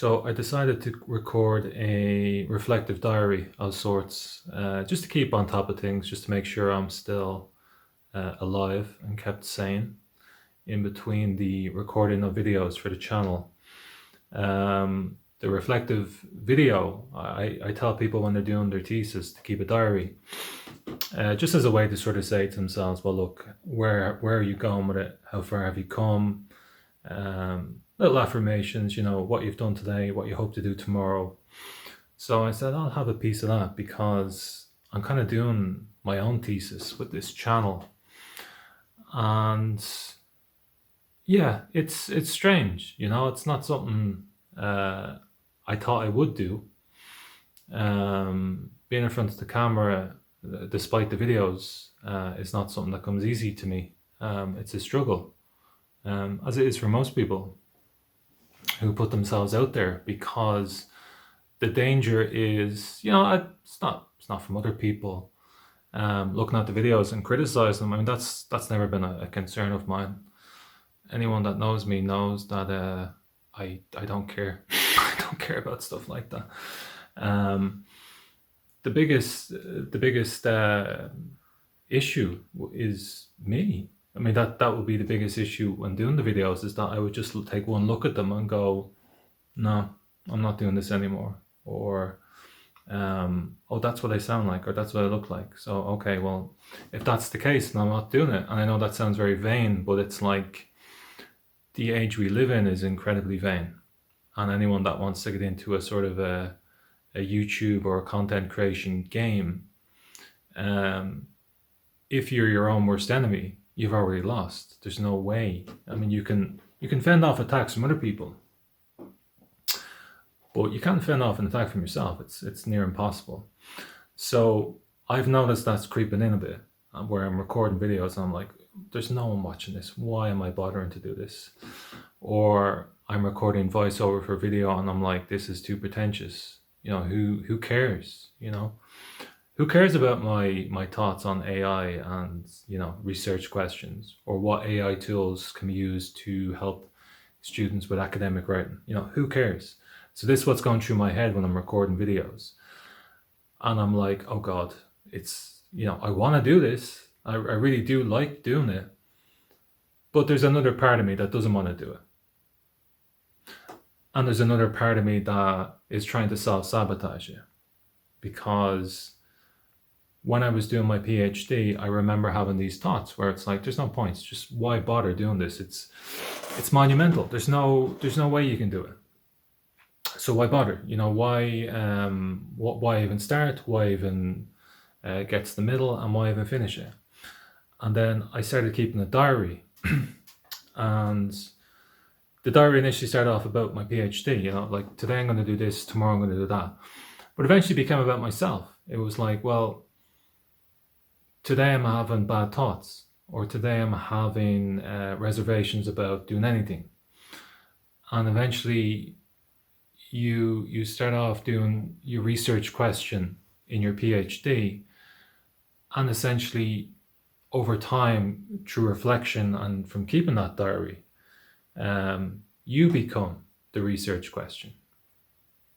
So I decided to record a reflective diary of sorts, just to keep on top of things, just to make sure I'm still alive and kept sane in between the recording of videos for the channel. The reflective video, I tell people when they're doing their thesis to keep a diary, just as a way to sort of say to themselves, well, look, where are you going with it? How far have you come? Little affirmations, what you've done today, what you hope to do tomorrow. So I said, I'll have a piece of that because I'm kind of doing my own thesis with this channel. And yeah, it's strange, it's not something I thought I would do. Being in front of the camera, despite the videos, is not something that comes easy to me. It's a struggle, as it is for most people who put themselves out there, because the danger is, it's not from other people looking at the videos and criticizing them. I mean, that's never been a concern of mine. Anyone that knows me knows that I don't care. I don't care about stuff like that. The biggest issue is me. I mean, that would be the biggest issue when doing the videos, is that I would just take one look at them and go, no, I'm not doing this anymore. Or, oh, that's what I sound like, or that's what I look like. So, okay, well, if that's the case, then I'm not doing it. And I know that sounds very vain, but it's like the age we live in is incredibly vain. And anyone that wants to get into a sort of a YouTube or a content creation game, if you're your own worst enemy, you've already lost. There's no way. I mean, you can fend off attacks from other people, but you can't fend off an attack from yourself. It's near impossible. So I've noticed that's creeping in a bit, where I'm recording videos and I'm like, there's no one watching this. Why am I bothering to do this? Or I'm recording voiceover for video and I'm like, this is too pretentious. Who cares? Who cares about my thoughts on AI and, research questions, or what AI tools can be used to help students with academic writing? Who cares? So this is what's going through my head when I'm recording videos. And I'm like, oh God, it's, I want to do this. I really do like doing it. But there's another part of me that doesn't want to do it. And there's another part of me that is trying to self-sabotage it. Because when I was doing my PhD, I remember having these thoughts where it's like, there's no point. Just why bother doing this? It's monumental. There's no way you can do it. So why bother? Why even start? Why even get to the middle? And why even finish it? And then I started keeping a diary. And the diary initially started off about my PhD, like today I'm going to do this, tomorrow I'm going to do that. But eventually became about myself. It was like, well, today I'm having bad thoughts, or today I'm having reservations about doing anything. And eventually you start off doing your research question in your PhD, and essentially over time, through reflection and from keeping that diary, you become the research question.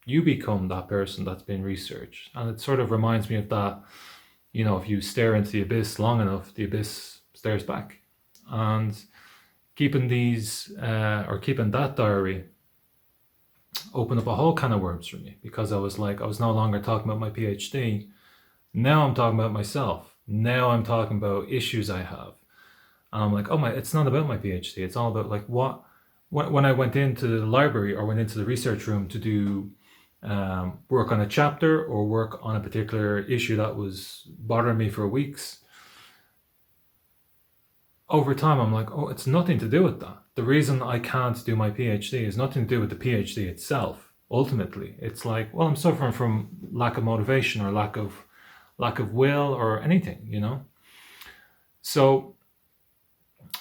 You become that person that's been researched. And it sort of reminds me of that, if you stare into the abyss long enough, the abyss stares back. And keeping keeping that diary opened up a whole can of worms for me, because I was no longer talking about my PhD. Now I'm talking about myself. Now I'm talking about issues I have. And I'm like, it's not about my PhD. It's all about like when I went into the library or went into the research room to do work on a chapter or work on a particular issue that was bothering me for weeks. Over time, I'm like, it's nothing to do with that. The reason I can't do my PhD is nothing to do with the PhD itself. Ultimately, it's like, well, I'm suffering from lack of motivation or lack of will or anything, So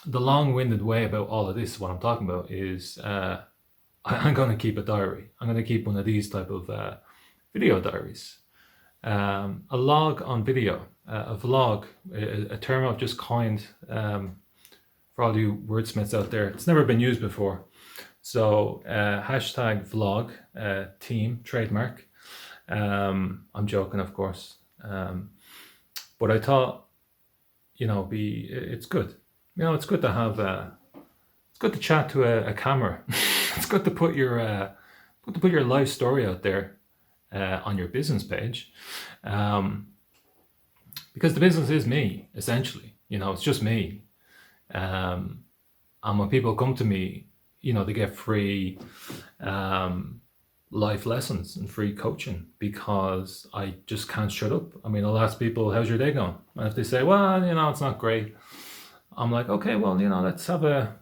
the long-winded way about all of this, what I'm talking about, is I'm going to keep a diary. I'm going to keep one of these type of video diaries. A log on video, a vlog, a term I've just coined for all you wordsmiths out there. It's never been used before. So hashtag vlog, team, trademark. I'm joking, of course. But I thought, it's good. It's good to have it's good to chat to a camera. It's good to put your life story out there on your business page, because the business is me, essentially. It's just me. And when people come to me, they get free life lessons and free coaching, because I just can't shut up. I'll ask people, how's your day going? And if they say, well, it's not great, I'm like, okay, well, let's have a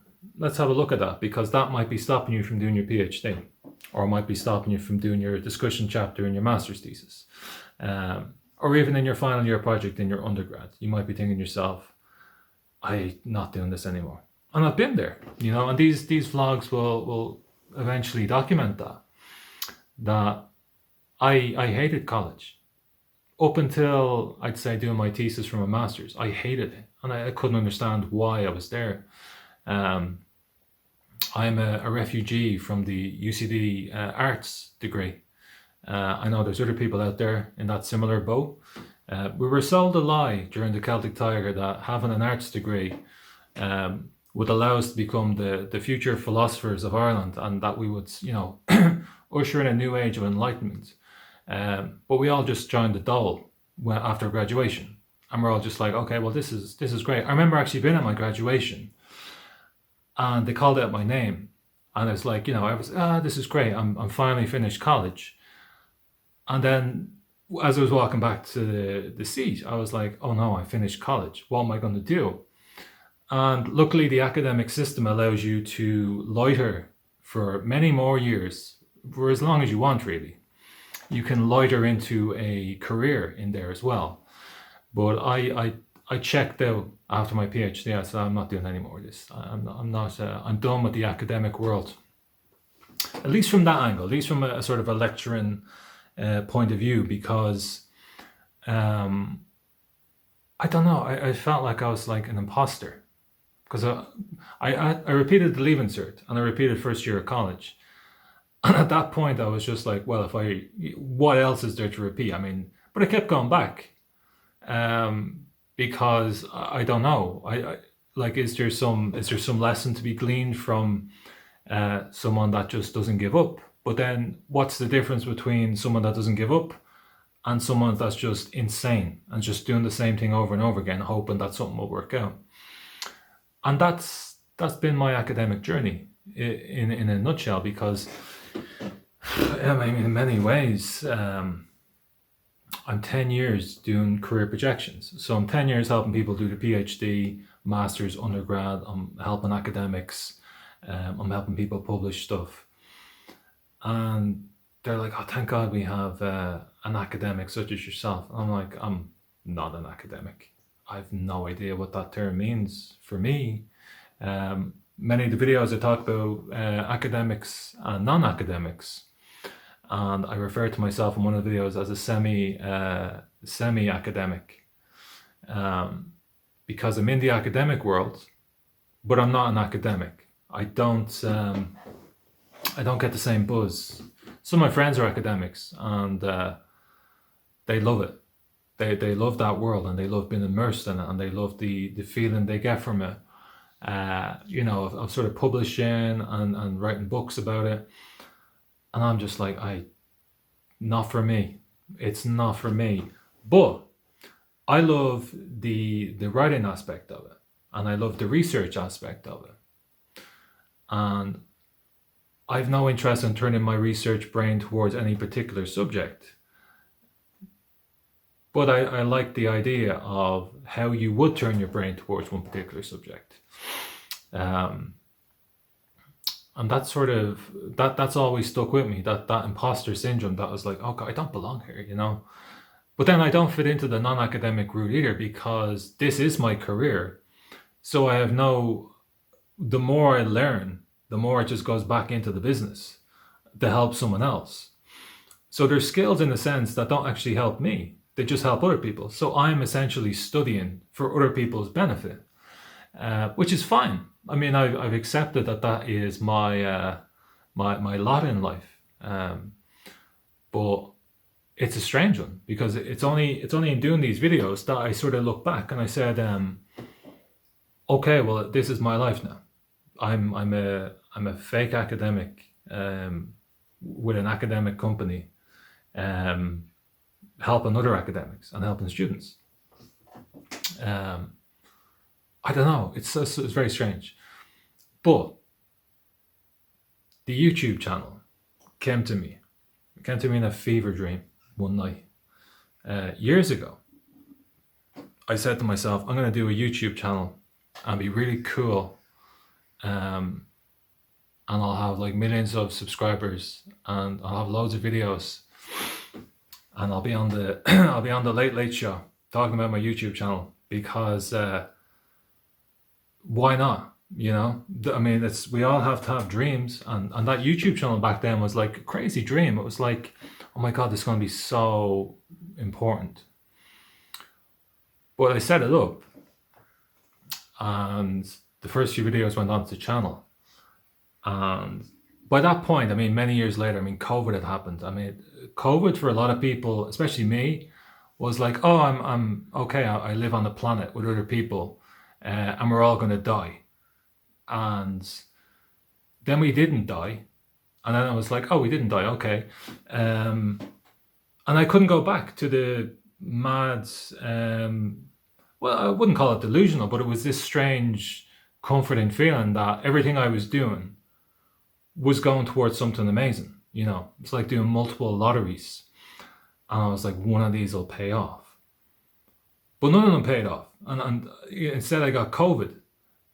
look at that, because that might be stopping you from doing your PhD, or might be stopping you from doing your discussion chapter in your master's thesis, or even in your final year project in your undergrad. You might be thinking to yourself, I'm not doing this anymore. And I've been there, and these vlogs will eventually document that I hated college. Up until, I'd say, doing my thesis for my master's, I hated it, and I couldn't understand why I was there. I'm a refugee from the UCD arts degree. I know there's other people out there in that similar boat. We were sold a lie during the Celtic Tiger that having an arts degree would allow us to become the future philosophers of Ireland, and that we would, usher in a new age of enlightenment. But we all just joined the dole after graduation, and we're all just like, okay, well, this is great. I remember actually being at my graduation, and they called out my name, and it's like, I was, this is great. I'm finally finished college. And then as I was walking back to the seat, I was like, oh no, I finished college. What am I going to do? And luckily, the academic system allows you to loiter for many more years, for as long as you want, really. You can loiter into a career in there as well. But I checked out after my PhD. I said, I'm not doing any more of this. I'm done with the academic world. At least from that angle, at least from a sort of a lecturing point of view, because I don't know, I felt like I was like an imposter. Because I repeated the Leaving Cert, and I repeated first year of college. And at that point, I was just like, well, what else is there to repeat? But I kept going back, because I don't know. Is there some lesson to be gleaned from someone that just doesn't give up? But then, what's the difference between someone that doesn't give up and someone that's just insane and just doing the same thing over and over again, hoping that something will work out? And that's been my academic journey in a nutshell, because in many ways, I'm 10 years doing career projections. So I'm 10 years helping people do the PhD, master's, undergrad. I'm helping academics. I'm helping people publish stuff. And they're like, oh, thank God we have an academic such as yourself. And I'm like, I'm not an academic. I've no idea what that term means for me. Many of the videos I talk about academics and non-academics, and I refer to myself in one of the videos as a semi-academic, because I'm in the academic world, but I'm not an academic. I don't get the same buzz. Some of my friends are academics, and they love it. They love that world, and they love being immersed in it, and they love the feeling they get from it. Of sort of publishing and writing books about it. And I'm just like, not for me. It's not for me. But I love the writing aspect of it, and I love the research aspect of it. And I've no interest in turning my research brain towards any particular subject. But I like the idea of how you would turn your brain towards one particular subject. And that's sort of, that's always stuck with me, that imposter syndrome, that was like, oh God, I don't belong here, But then I don't fit into the non-academic route either, because this is my career. So I have the more I learn, the more it just goes back into the business to help someone else. So there's skills in a sense that don't actually help me. They just help other people. So I'm essentially studying for other people's benefit, which is fine. I've accepted that is my my lot in life. But it's a strange one, because it's only in doing these videos that I sort of look back and I said, okay, well, this is my life now. I'm a fake academic with an academic company, helping other academics and helping students. I don't know. It's very strange. But the YouTube channel came to me in a fever dream one night years ago. I said to myself, I'm going to do a YouTube channel and be really cool, and I'll have like millions of subscribers, and I'll have loads of videos, and I'll be on the I'll be on the Late Late Show talking about my YouTube channel, because why not? You know, I mean, we all have to have dreams, and that YouTube channel back then was like a crazy dream. It was like, oh my God, this is going to be so important. But I set it up, and the first few videos went onto the channel. And by that point, I mean, many years later, I mean, COVID had happened. I mean, COVID for a lot of people, especially me, was like, oh, I'm okay. I live on the planet with other people, and we're all going to die. And then we didn't die. And then I was like, oh, we didn't die. Okay. And I couldn't go back to the mad, well, I wouldn't call it delusional, but it was this strange, comforting feeling that everything I was doing was going towards something amazing. You know, it's like doing multiple lotteries. And I was like, one of these will pay off. But none of them paid off. And instead I got COVID.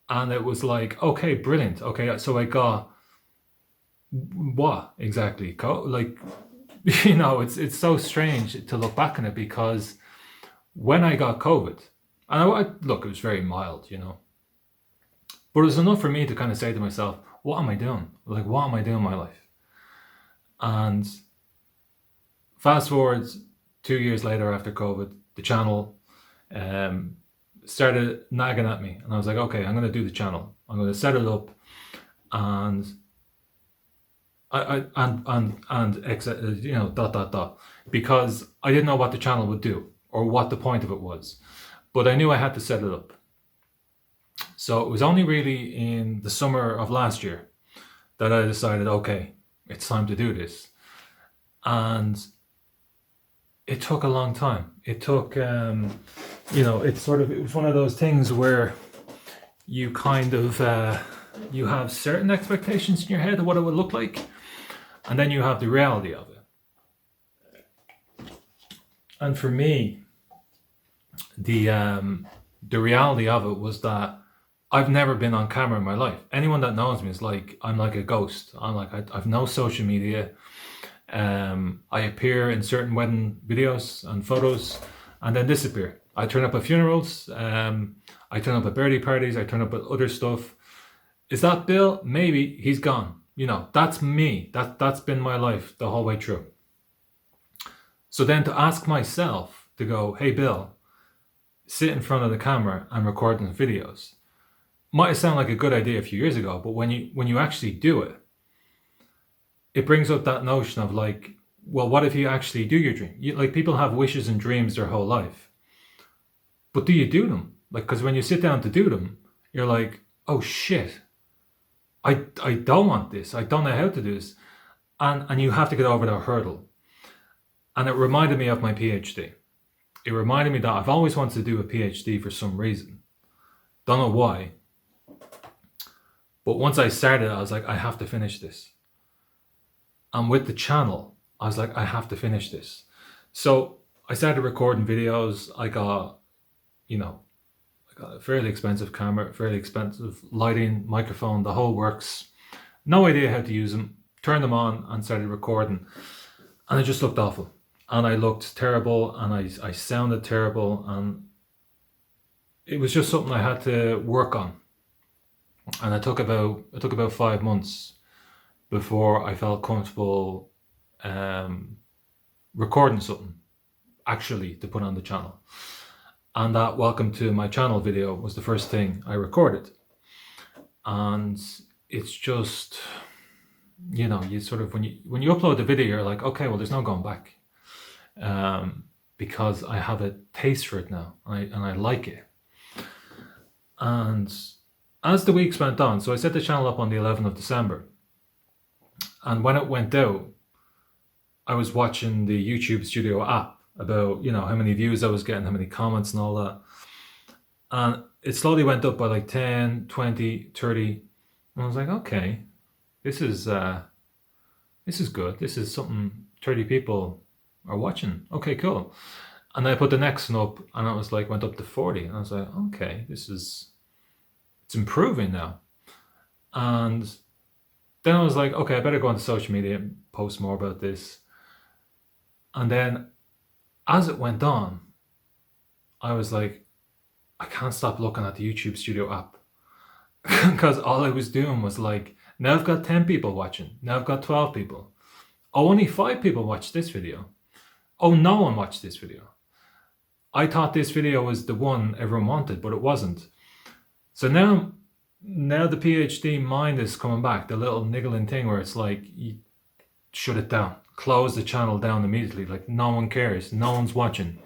And it was like, okay, brilliant. Okay, so I got what exactly? Like, you know, it's so strange to look back on it, because when I got COVID, and look, it was very mild, you know, but it was enough for me to kind of say to myself, what am I doing? Like, what am I doing in my life? And fast forward 2 years later after COVID, the channel started nagging at me, and I was like, okay, I'm going to do the channel. I'm going to set it up, and you know, ... because I didn't know what the channel would do or what the point of it was, but I knew I had to set it up. So it was only really in the summer of last year that I decided, okay, it's time to do this. And it took a long time. It took, you know, it was one of those things where you kind of, you have certain expectations in your head of what it would look like, and then you have the reality of it. And for me, the reality of it was that I've never been on camera in my life. Anyone that knows me is like, I'm like a ghost. I'm like, I've no social media. I appear in certain wedding videos and photos and then disappear. I turn up at funerals, I turn up at birthday parties, I turn up at other stuff. Is that Bill? Maybe. He's gone. You know, that's me. That's been my life the whole way through. So then to ask myself to go, hey Bill, sit in front of the camera and record the videos, might have sounded like a good idea a few years ago, but when you actually do it, it brings up that notion of like, well, what if you actually do your dream? Like, people have wishes and dreams their whole life, but do you do them? Like, because when you sit down to do them, you're like, oh shit, I don't want this. I don't know how to do this. And you have to get over that hurdle. And it reminded me of my PhD. It reminded me that I've always wanted to do a PhD for some reason. Don't know why. But once I started, I was like, I have to finish this. And with the channel, I was like, I have to finish this. So I started recording videos. I got a fairly expensive camera, fairly expensive lighting, microphone, the whole works. No idea how to use them. Turned them on and started recording. And it just looked awful. And I looked terrible, and I sounded terrible. And it was just something I had to work on. And it took about 5 months before I felt comfortable recording something actually to put on the channel. And that welcome to my channel video was the first thing I recorded. And it's just, you sort of, when you upload the video, you're like, okay, well, there's no going back, because I have a taste for it now, and I like it. And as the weeks went on, so I set the channel up on the 11th of December, and when it went out, I was watching the YouTube Studio app about, how many views I was getting, how many comments and all that. And it slowly went up by like 10, 20, 30. And I was like, okay, this is good. This is something 30 people are watching. Okay, cool. And then I put the next one up, and it was like, went up to 40. And I was like, okay, it's improving now. And then I was like, okay, I better go onto social media and post more about this. And then as it went on, I was like, I can't stop looking at the YouTube Studio app. Because all I was doing was like, now I've got 10 people watching. Now I've got 12 people. Oh, only 5 people watched this video. Oh, no one watched this video. I thought this video was the one everyone wanted, but it wasn't. So now the PhD mind is coming back, the little niggling thing where it's like, you shut it down, close the channel down immediately. Like, no one cares, no one's watching.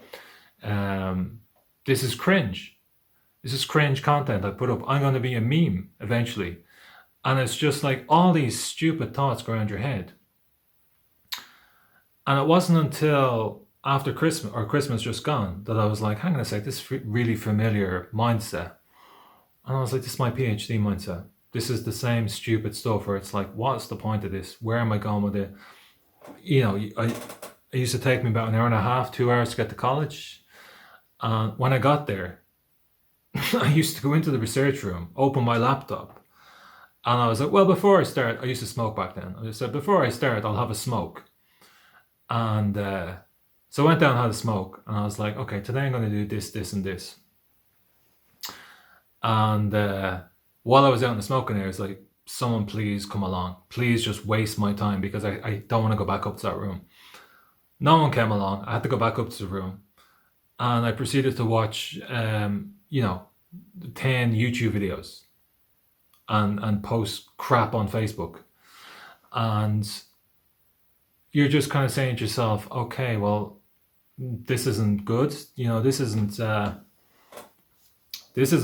This is cringe. This is cringe content I put up. I'm going to be a meme eventually. And it's just like all these stupid thoughts go around your head. And it wasn't until after Christmas, or Christmas just gone, that I was like, hang on a sec, this really familiar mindset. And I was like, this is my PhD mindset. This is the same stupid stuff where it's like, what's the point of this? Where am I going with it? It used to take me about an hour and a half, 2 hours to get to college. And when I got there, I used to go into the research room, open my laptop, and I was like, well, before I start, I used to smoke back then. I just said, before I start, I'll have a smoke. And so I went down and had a smoke, and I was like, okay, today I'm going to do this, this, and this. And while I was out in the smoking area, I was like, someone please come along. Please just waste my time, because I don't want to go back up to that room. No one came along. I had to go back up to the room. And I proceeded to watch, 10 YouTube videos and post crap on Facebook. And you're just kind of saying to yourself, okay, well, this isn't good. This isn't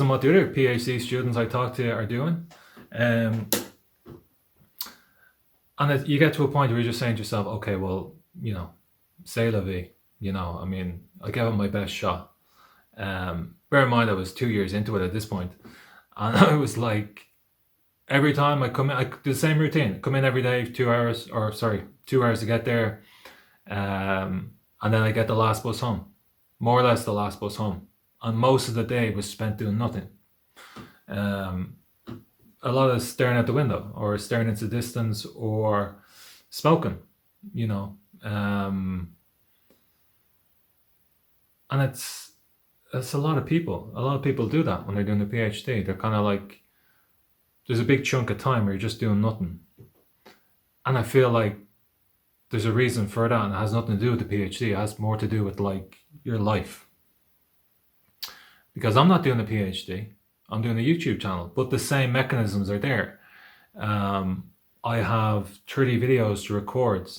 what the other PhD students I talk to are doing. And you get to a point where you're just saying to yourself, okay, well, c'est la vie. I mean, I gave it my best shot. Bear in mind, I was 2 years into it at this point. And I was like, every time I come in, I do the same routine. Come in every day, 2 hours to get there. And then I get the last bus home. More or less the last bus home. And most of the day was spent doing nothing. A lot of staring out the window, or staring into the distance, or smoking, and it's a lot of people. A lot of people do that when they're doing a PhD. They're kind of like, there's a big chunk of time where you're just doing nothing. And I feel like there's a reason for that, and it has nothing to do with the PhD. It has more to do with like your life. Because I'm not doing a PhD. I'm doing a YouTube channel, but the same mechanisms are there. I have 30 videos to record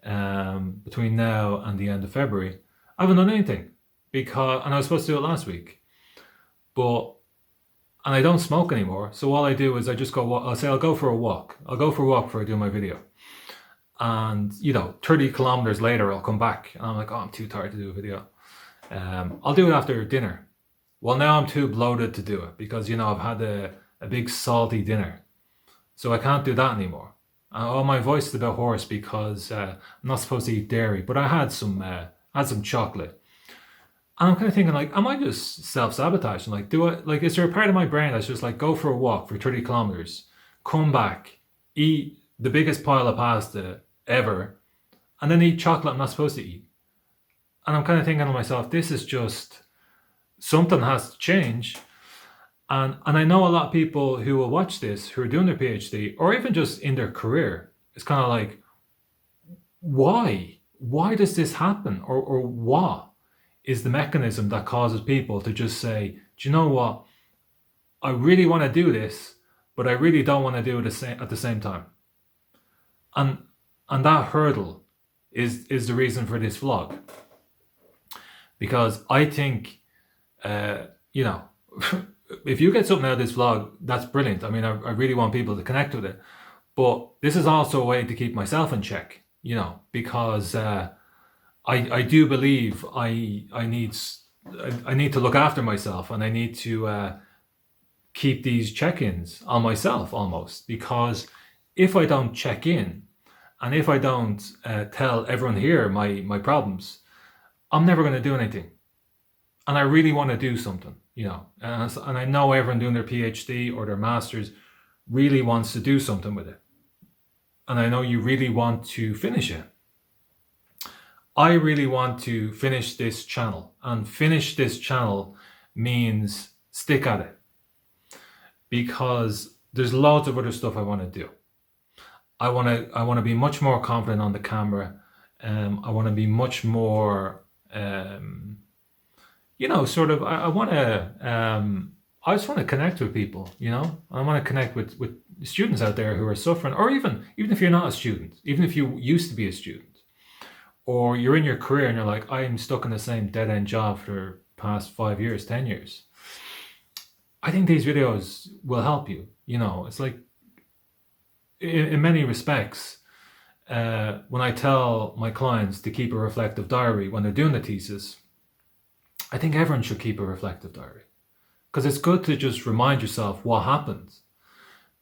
between now and the end of February. I haven't done anything, and I was supposed to do it last week, and I don't smoke anymore. So all I do is I just go, I'll go for a walk. I'll go for a walk before I do my video. And, 30 kilometers later, I'll come back and I'm like, oh, I'm too tired to do a video. I'll do it after dinner. Well, now I'm too bloated to do it because, I've had a big salty dinner. So I can't do that anymore. My voice is a bit hoarse because I'm not supposed to eat dairy, but I had some chocolate. And I'm kind of thinking, like, am I just self-sabotaging? Like, is there a part of my brain that's just like, go for a walk for 30 kilometers, come back, eat the biggest pile of pasta ever, and then eat chocolate I'm not supposed to eat? And I'm kind of thinking to myself, this is just, something has to change. And I know a lot of people who will watch this, who are doing their PhD, or even just in their career, it's kind of like, why? Why does this happen? Or what is the mechanism that causes people to just say, do you know what? I really want to do this, but I really don't want to do it at the same time. And that hurdle is the reason for this vlog. Because I think, you know, if you get something out of this vlog, that's brilliant. I mean, I really want people to connect with it. But this is also a way to keep myself in check, you know, because I do believe I need to look after myself, and I need to keep these check-ins on myself almost, because if I don't check in and if I don't tell everyone here my problems, I'm never going to do anything. And I really want to do something, you know, and I know everyone doing their PhD or their master's really wants to do something with it. And I know you really want to finish it. I really want to finish this channel, and finish this channel means stick at it, because there's loads of other stuff I want to do. I want to be much more confident on the camera. I want to be much more, you know, sort of, I just want to connect with people, you know. I want to connect with students out there who are suffering, or even if you're not a student, even if you used to be a student, or you're in your career and you're like, I'm stuck in the same dead-end job for past 5 years, 10 years. I think these videos will help you. You know, it's like, in many respects, when I tell my clients to keep a reflective diary when they're doing the thesis, I think everyone should keep a reflective diary, because it's good to just remind yourself what happened,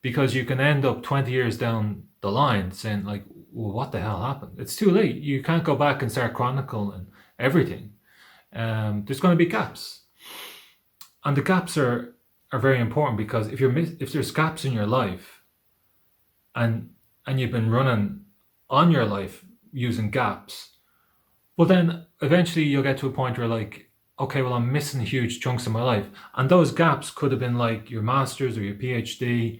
because you can end up 20 years down the line saying like, well, what the hell happened? It's too late. You can't go back and start chronicling everything. There's going to be gaps, and the gaps are very important, because if there's gaps in your life, and you've been running on your life using gaps, well, then eventually you'll get to a point where like, okay, well, I'm missing huge chunks of my life. And those gaps could have been like your master's or your PhD,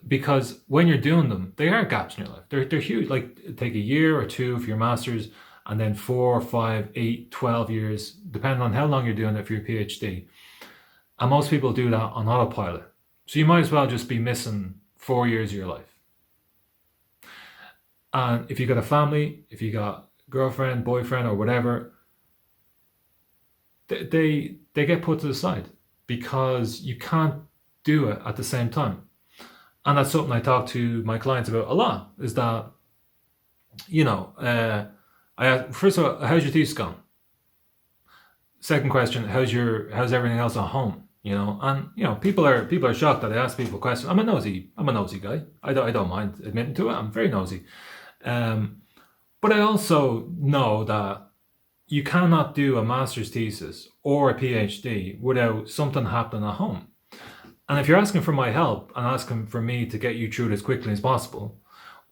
because when you're doing them, they are gaps in your life. They're huge. Like, take a year or two for your master's, and then 4, 5, 8, 12 years, depending on how long you're doing it for your PhD. And most people do that on autopilot. So you might as well just be missing 4 years of your life. And if you got a family, if you got girlfriend, boyfriend, or whatever, they get put to the side, because you can't do it at the same time. And that's something I talk to my clients about a lot, is that, you know, I ask, first of all, how's your thesis gone? Second question, how's everything else at home? You know, and you know, people are shocked that I ask people questions. I'm a nosy guy. I don't mind admitting to it. I'm very nosy. But I also know that you cannot do a master's thesis or a PhD without something happening at home. And if you're asking for my help and asking for me to get you through it as quickly as possible,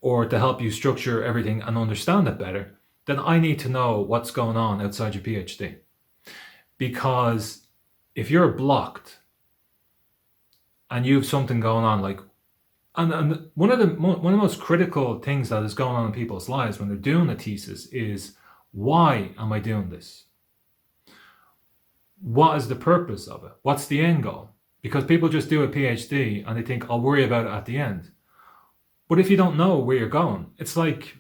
or to help you structure everything and understand it better, then I need to know what's going on outside your PhD. Because if you're blocked and you have something going on, like, and one of the most critical things that is going on in people's lives when they're doing a thesis is, why am I doing this? What is the purpose of it? What's the end goal? Because people just do a PhD and they think, I'll worry about it at the end. But if you don't know where you're going, it's like,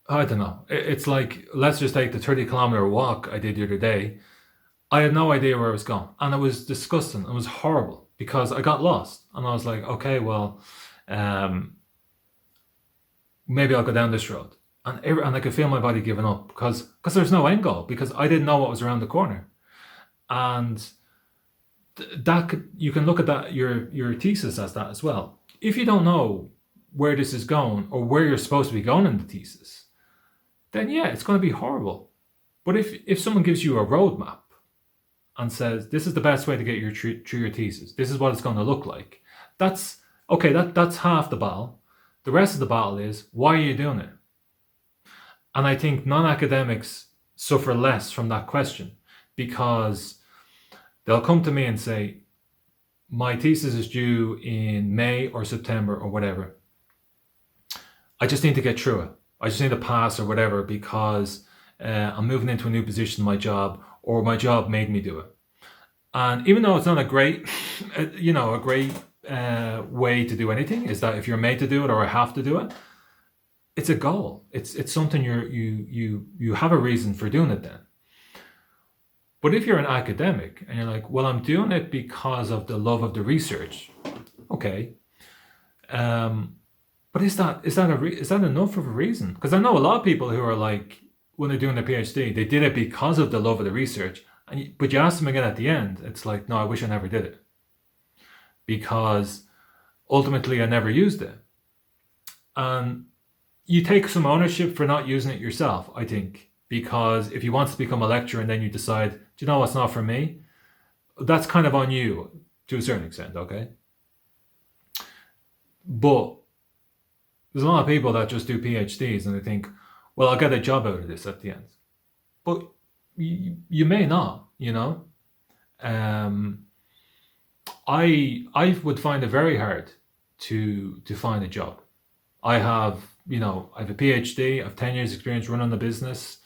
I don't know. It's like, let's just take the 30-kilometer walk I did the other day. I had no idea where I was going. And it was disgusting. It was horrible, because I got lost. And I was like, okay, well, maybe I'll go down this road. And I could feel my body giving up, because there's no end goal, because I didn't know what was around the corner. And you can look at that, your thesis as that as well. If you don't know where this is going, or where you're supposed to be going in the thesis, then yeah, it's going to be horrible. But if someone gives you a roadmap and says, this is the best way to get through your thesis, this is what it's going to look like, that's okay. That's half the battle. The rest of the battle is, why are you doing it? And I think non-academics suffer less from that question, because they'll come to me and say, my thesis is due in May or September or whatever. I just need to get through it. I just need to pass or whatever, because I'm moving into a new position in my job, or my job made me do it. And even though it's not a great, way to do anything is that if you're made to do it or have to do it, it's a goal. It's something you have a reason for doing it then. But if you're an academic and you're like, well, I'm doing it because of the love of the research, okay. But is that enough of a reason? Because I know a lot of people who are like, when they're doing their PhD, they did it because of the love of the research. But you ask them again at the end, it's like, no, I wish I never did it. Because ultimately I never used it. And you take some ownership for not using it yourself, I think. Because if you want to become a lecturer and then you decide, do you know what's not for me? That's kind of on you to a certain extent, okay? But there's a lot of people that just do PhDs and they think, well, I'll get a job out of this at the end. But you may not, you know? I would find it very hard to find a job. I have a PhD, I have 10 years experience running the business.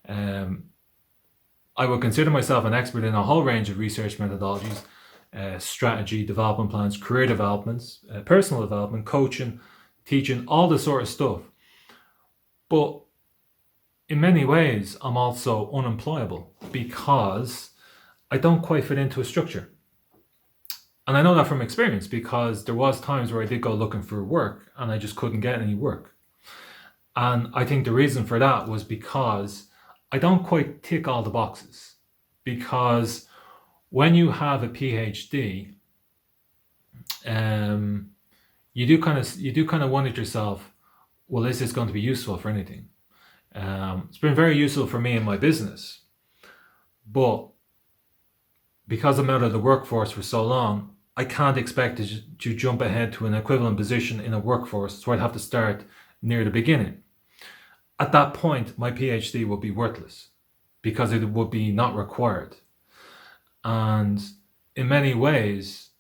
I would consider myself an expert in a whole range of research methodologies, strategy, development plans, career developments, personal development, coaching, teaching, all this sort of stuff. But in many ways, I'm also unemployable because I don't quite fit into a structure. And I know that from experience because there was times where I did go looking for work and I just couldn't get any work. And I think the reason for that was because I don't quite tick all the boxes. Because when you have a PhD, you do kind of wonder to yourself, well, is this going to be useful for anything? It's been very useful for me in my business, but because I'm out of the workforce for so long, I can't expect to jump ahead to an equivalent position in a workforce, so I'd have to start near the beginning. At that point, my PhD would be worthless because it would be not required. And in many ways,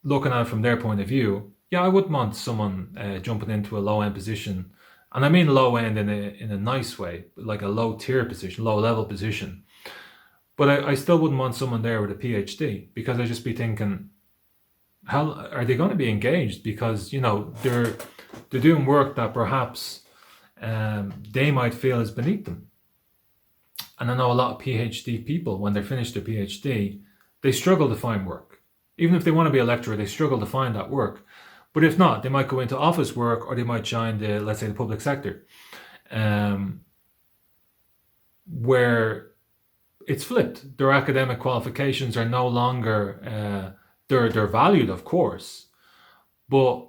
looking at it from their point of view, yeah, I wouldn't want someone jumping into a low-end position. And I mean low-end in a nice way, like a low-tier position, low-level position. But I still wouldn't want someone there with a PhD because I'd just be thinking, how are they going to be engaged? Because, they're doing work that perhaps they might feel is beneath them. And I know a lot of PhD people, when they finish their PhD, they struggle to find work. Even if they want to be a lecturer, they struggle to find that work. But if not, they might go into office work or they might join let's say the public sector, where it's flipped. Their academic qualifications are no longer, they're valued, of course. But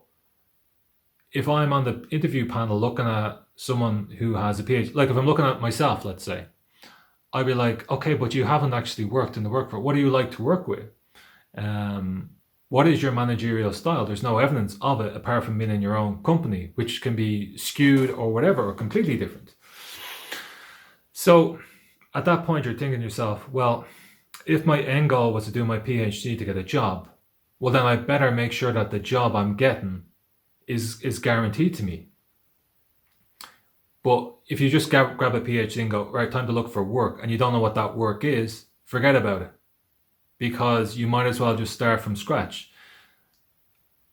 if I'm on the interview panel looking at someone who has a PhD, like if I'm looking at myself, let's say, I'd be like, okay, but you haven't actually worked in the workforce. What do you like to work with? What is your managerial style? There's no evidence of it apart from being in your own company, which can be skewed or whatever, or completely different. So at that point, you're thinking to yourself, well, if my end goal was to do my PhD to get a job, well, then I better make sure that the job I'm getting is guaranteed to me. But if you just grab a PhD and go, right, time to look for work, and you don't know what that work is, forget about it. Because you might as well just start from scratch.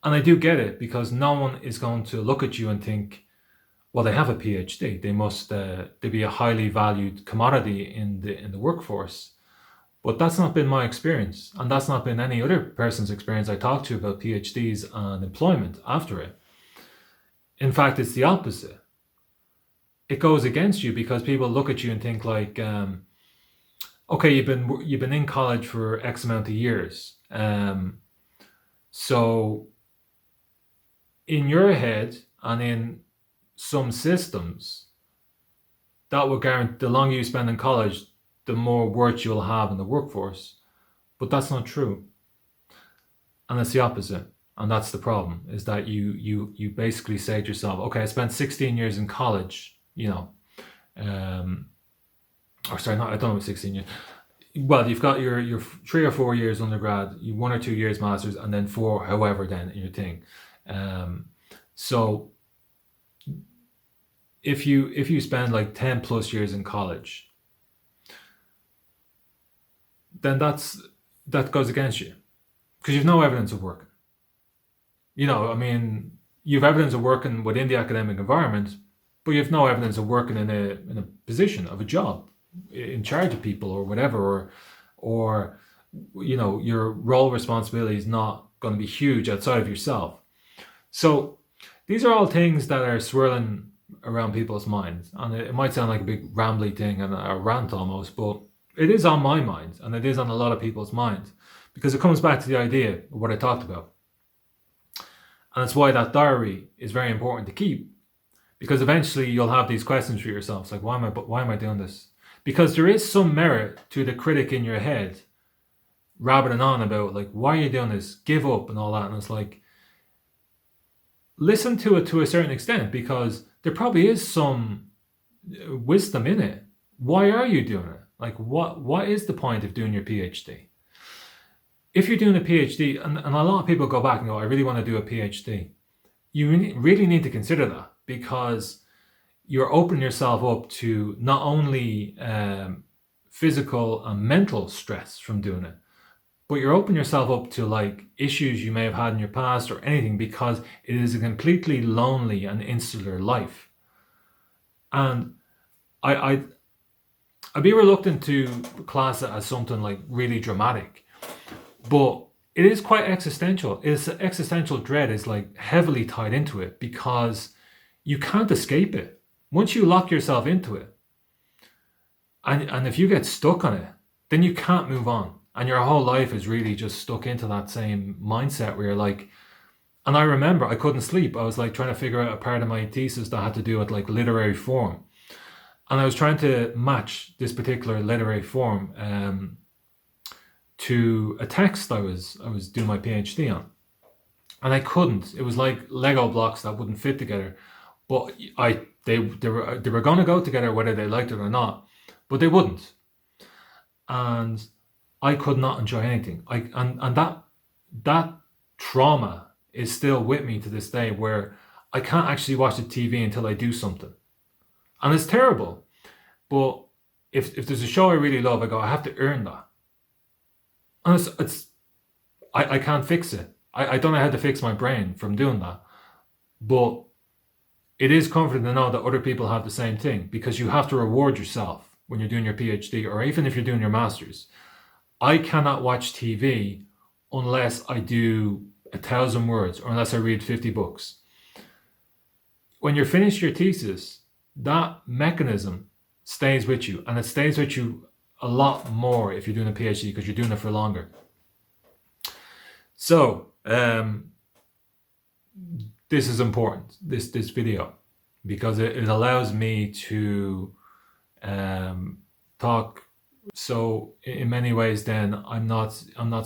And I do get it, because no one is going to look at you and think, well, they have a PhD. They must they be a highly valued commodity in the workforce. But that's not been my experience. And that's not been any other person's experience I talked to about PhDs and employment after it. In fact, it's the opposite. It goes against you because people look at you and think like, okay, you've been in college for X amount of years. So in your head and in some systems, that will guarantee the longer you spend in college, the more worth you'll have in the workforce. But that's not true. And it's the opposite. And that's the problem, is that you basically say to yourself, okay, I spent 16 years in college, or sorry, I don't know, 16 years. Well, you've got your 3 or 4 years undergrad, 1 or 2 years masters, and then 4, however, then in your thing. So if you spend like 10 plus years in college, then that goes against you because you've no evidence of working. You know, I mean, you've evidence of working within the academic environment, but you have no evidence of working in a position of a job, in charge of people or whatever, or you know, your role responsibility is not going to be huge outside of yourself. So these are all things that are swirling around people's minds, and it might sound like a big rambly thing and a rant almost, but it is on my mind, and it is on a lot of people's minds, because it comes back to the idea of what I talked about. And it's why that diary is very important to keep, because eventually you'll have these questions for yourselves, like, why am I doing this? Because there is some merit to the critic in your head rabbiting on about, like, why are you doing this? Give up and all that. And it's like, listen to it to a certain extent, because there probably is some wisdom in it. Why are you doing it? Like, what is the point of doing your PhD? If you're doing a PhD, and a lot of people go back and go, I really want to do a PhD, you really need to consider that, because you're opening yourself up to not only physical and mental stress from doing it, but you're opening yourself up to like issues you may have had in your past or anything, because it is a completely lonely and insular life. And I'd be reluctant to class it as something like really dramatic, but it is quite existential. It's existential dread is like heavily tied into it, because you can't escape it. Once you lock yourself into it, and if you get stuck on it, then you can't move on. And your whole life is really just stuck into that same mindset where you're like, and I remember I couldn't sleep. I was like trying to figure out a part of my thesis that had to do with like literary form. And I was trying to match this particular literary form to a text I was doing my PhD on. And I couldn't. It was like Lego blocks that wouldn't fit together. But they were going to go together whether they liked it or not, but they wouldn't. And I could not enjoy anything. And that trauma is still with me to this day, where I can't actually watch the TV until I do something. And it's terrible. But if there's a show I really love, I go, I have to earn that. And I can't fix it. I don't know how to fix my brain from doing that. But it is comforting to know that other people have the same thing, because you have to reward yourself when you're doing your PhD, or even if you're doing your master's. I cannot watch TV unless I do 1,000 words, or unless I read 50 books. When you're finished your thesis, that mechanism stays with you, and it stays with you a lot more if you're doing a PhD, because you're doing it for longer. So this is important, this video, because it allows me to talk. So in many ways, then I'm not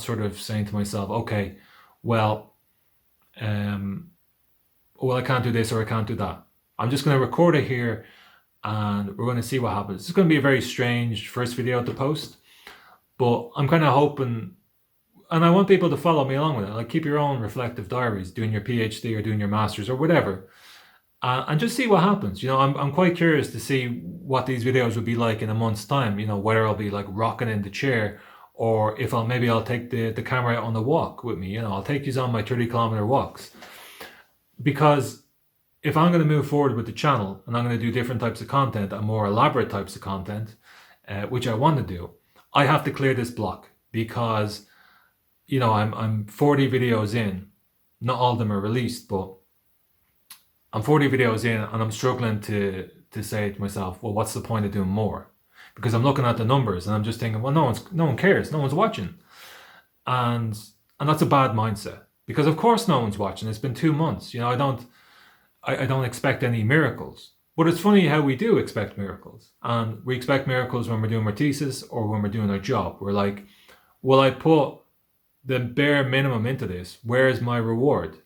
sort of saying to myself, okay, well, I can't do this or I can't do that. I'm just going to record it here, and we're going to see what happens. It's going to be a very strange first video to post, but I'm kind of hoping, and I want people to follow me along with it. Like, keep your own reflective diaries, doing your PhD or doing your master's or whatever, and just see what happens. You know, I'm quite curious to see what these videos would be like in a month's time. You know, whether I'll be like rocking in the chair, or if I'll take the camera out on the walk with me. You know, I'll take you on my 30-kilometer walks, because if I'm going to move forward with the channel and I'm going to do different types of content and more elaborate types of content, which I want to do, I have to clear this block, because, you know, I'm 40 videos in. Not all of them are released, but I'm 40 videos in, and I'm struggling to say to myself, well, what's the point of doing more? Because I'm looking at the numbers and I'm just thinking, well, no one cares, no one's watching, and that's a bad mindset, because of course no one's watching. It's been 2 months. You know, I don't expect any miracles. But it's funny how we do expect miracles, and we expect miracles when we're doing our thesis or when we're doing our job. We're like, well, I put the bare minimum into this. Where is my reward?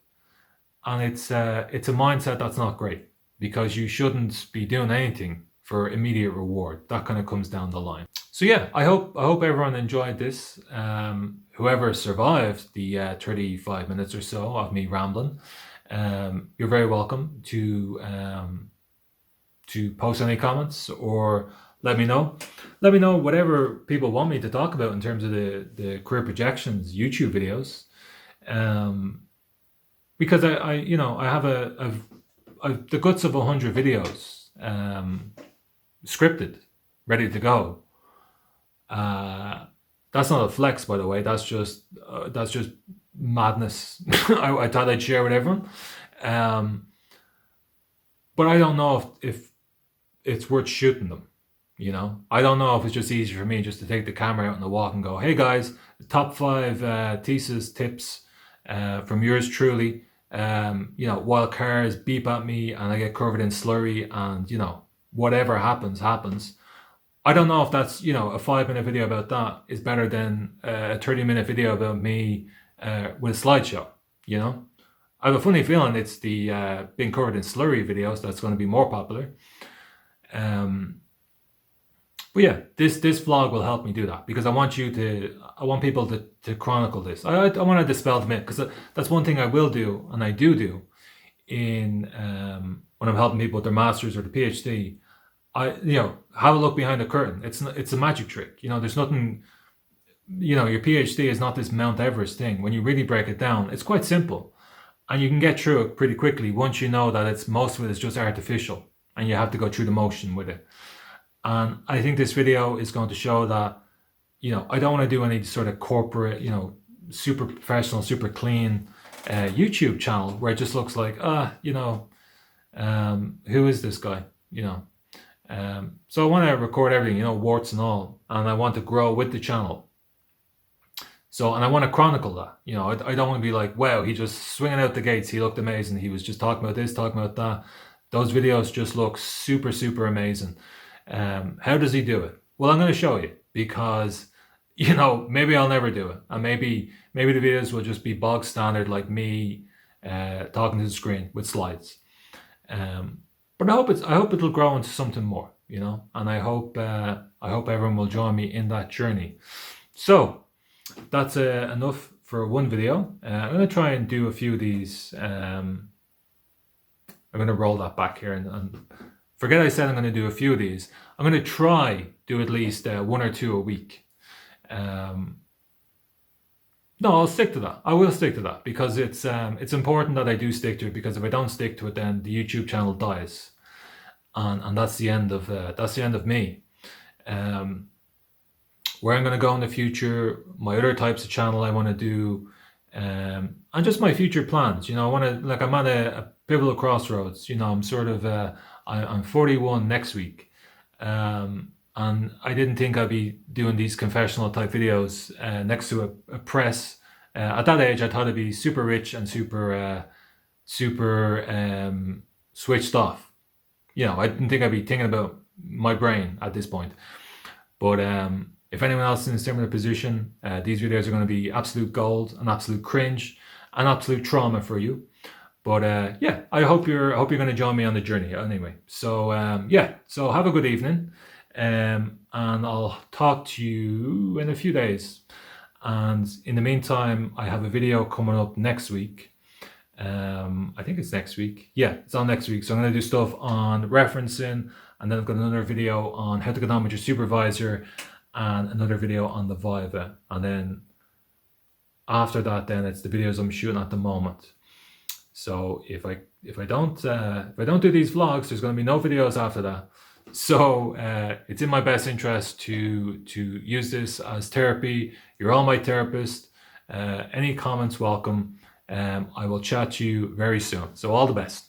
And it's a mindset that's not great, because you shouldn't be doing anything for immediate reward. That kind of comes down the line. So yeah, I hope everyone enjoyed this. Whoever survived the 35 minutes or so of me rambling, you're very welcome to post any comments, or let me know whatever people want me to talk about in terms of the career projections YouTube videos. because I you know, I have the guts of 100 videos scripted, ready to go. That's not a flex, by the way. That's just madness. I thought I'd share with everyone. But I don't know if it's worth shooting them. You know, I don't know if it's just easier for me just to take the camera out on the walk and go, "Hey guys, the top 5 thesis tips from yours truly." You know, while cars beep at me and I get covered in slurry, and you know, whatever happens, happens. I don't know if that's, you know, a 5-minute video about that is better than a 30-minute video about me with a slideshow. You know, I have a funny feeling it's the being covered in slurry videos that's going to be more popular. But yeah, this vlog will help me do that, because I want people to chronicle this. I want to dispel the myth, because that's one thing I will do, and I do in when I'm helping people with their masters or the PhD. You know, have a look behind the curtain. It's a magic trick. You know, there's nothing. You know, your PhD is not this Mount Everest thing. When you really break it down, it's quite simple, and you can get through it pretty quickly once you know that most of it is just artificial, and you have to go through the motion with it. And I think this video is going to show that, you know, I don't want to do any sort of corporate, you know, super professional, super clean YouTube channel where it just looks like, you know, who is this guy, you know? So I want to record everything, you know, warts and all, and I want to grow with the channel. So, and I want to chronicle that, you know, I don't want to be like, wow, he just swinging out the gates, he looked amazing, he was just talking about this, talking about that. Those videos just look super, super amazing. How does he do it? Well, I'm going to show you, because, you know, maybe I'll never do it, and maybe the videos will just be bog standard, like me talking to the screen with slides. But I hope it'll grow into something more, you know, and I hope everyone will join me in that journey. So that's enough for one video. I'm going to try and do a few of these. I'm going to roll that back here and forget I said I'm going to do a few of these. I'm going to try do at least 1 or 2 a week. No, I'll stick to that. I will stick to that, because it's important that I do stick to it, because if I don't stick to it, then the YouTube channel dies, and that's the end of me. Where I'm going to go in the future, my other types of channel I want to do, and just my future plans. You know, I want to, like, I'm at a pivotal crossroads. You know, I'm sort of I'm 41 next week, and I didn't think I'd be doing these confessional type videos next to a press. At that age, I thought I'd be super rich and super switched off. You know, I didn't think I'd be thinking about my brain at this point. But if anyone else is in a similar position, these videos are going to be absolute gold and absolute cringe and absolute trauma for you. But yeah, I hope you're going to join me on the journey anyway. So yeah, so have a good evening, and I'll talk to you in a few days. And in the meantime, I have a video coming up next week. I think it's next week. Yeah, it's on next week. So I'm going to do stuff on referencing, and then I've got another video on how to get on with your supervisor, and another video on the Viva. And then after that, then it's the videos I'm shooting at the moment. So if I don't do these vlogs, there's going to be no videos after that. So it's in my best interest to use this as therapy. You're all my therapist. Any comments welcome. I will chat to you very soon. So all the best.